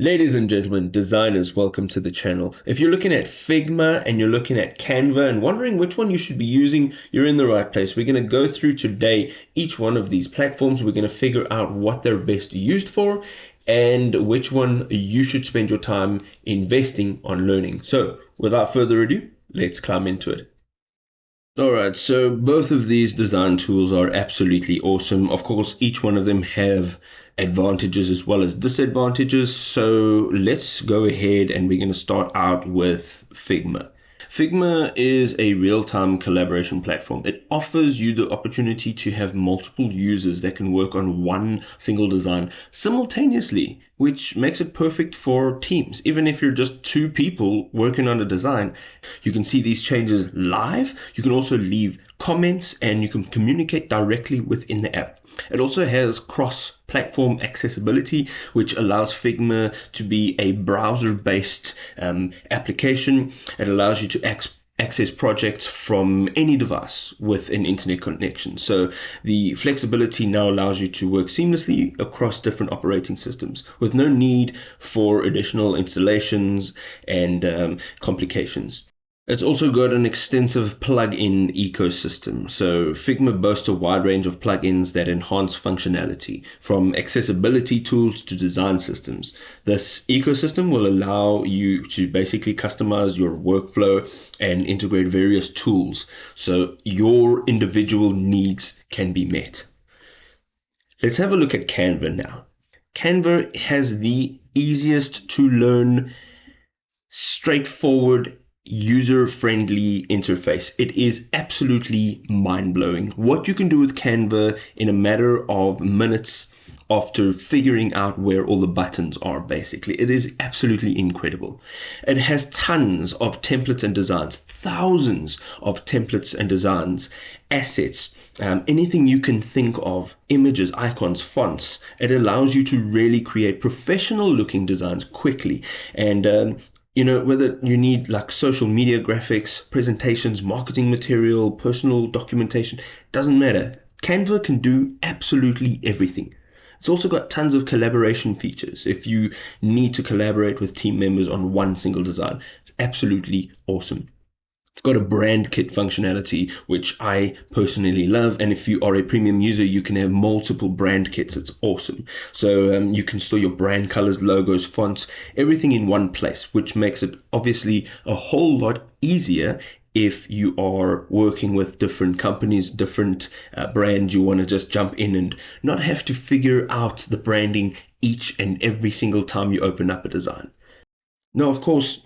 Ladies and gentlemen, designers, welcome to the channel. If you're looking at Figma and you're looking at Canva and wondering which one you should be using, you're in the right place. We're going to go through today each one of these platforms. We're going to figure out what they're best used for and which one you should spend your time investing on learning. So without further ado, let's climb into it. Alright, so both of these design tools are absolutely awesome. Of course, each one of them have advantages as well as disadvantages. So let's go ahead and we're going to start out with Figma. Figma is a real-time collaboration platform. It offers you the opportunity to have multiple users that can work on one single design simultaneously, which makes it perfect for teams. Even if you're just two people working on a design, you can see these changes live. You can also leave comments and you can communicate directly within the app. It also has cross-platform accessibility, which allows Figma to be a browser-based application. It allows you to access projects from any device with an internet connection. So the flexibility now allows you to work seamlessly across different operating systems with no need for additional installations and complications. It's also got an extensive plugin ecosystem. So Figma boasts a wide range of plugins that enhance functionality, from accessibility tools to design systems. This ecosystem will allow you to basically customize your workflow and integrate various tools so your individual needs can be met. Let's have a look at Canva now. Canva has the easiest to learn, straightforward, user-friendly interface. It is absolutely mind-blowing what you can do with Canva in a matter of minutes after figuring out where all the buttons are. Basically, it is absolutely incredible. It has tons of templates and designs, thousands of templates and designs, assets, anything you can think of, images, icons, fonts. It allows you to really create professional looking designs quickly. And whether you need like social media graphics, presentations, marketing material, personal documentation, doesn't matter. Canva can do absolutely everything. It's also got tons of collaboration features. If you need to collaborate with team members on one single design, it's absolutely awesome. It's got a brand kit functionality, which I personally love. And if you are a premium user, you can have multiple brand kits. It's awesome. So you can store your brand colors, logos, fonts, everything in one place, which makes it obviously a whole lot easier if you are working with different companies, different brands. You want to just jump in and not have to figure out the each and every single time you open up a design. Now, of course,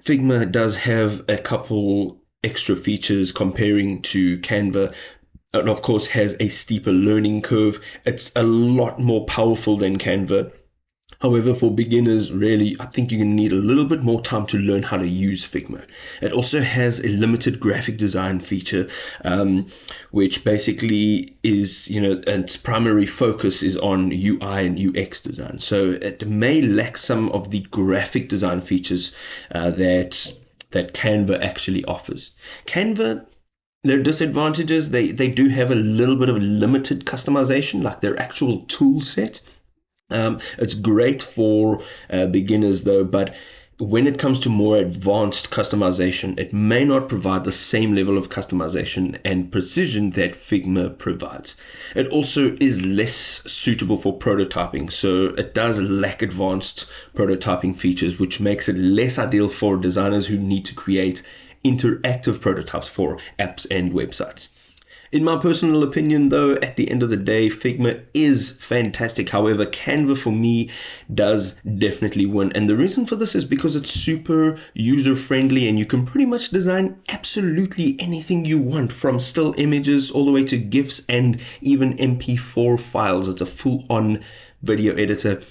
Figma does have a couple extra features comparing to Canva, and of course has a steeper learning curve. It's a lot more powerful than Canva. However, for beginners, really, I think you're going to need a little bit more time to learn how to use Figma. It also has a limited graphic design feature, which basically is, its primary focus is on UI and UX design. So it may lack some of the graphic design features that Canva actually offers. Canva, their disadvantages, they do have a little bit of limited customization, like their actual tool set. It's great for beginners though, but when it comes to more advanced customization, it may not provide the same level of customization and precision that Figma provides. It also is less suitable for prototyping, so it does lack advanced prototyping features, which makes it less ideal for designers who need to create interactive prototypes for apps and websites. In my personal opinion, though, at the end of the day, Figma is fantastic. However, Canva for me does definitely win. And the reason for this is because it's super user-friendly and you can pretty much design absolutely anything you want, from still images all the way to GIFs and even MP4 files. It's a full-on video editor.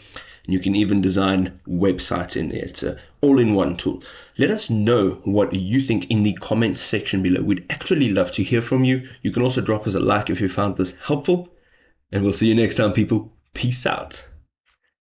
You can even design websites in there. It's an all-in-one tool. Let us know what you think in the comments section below. We'd actually love to hear from you. You can also drop us a like if you found this helpful. And we'll see you next time, people. Peace out.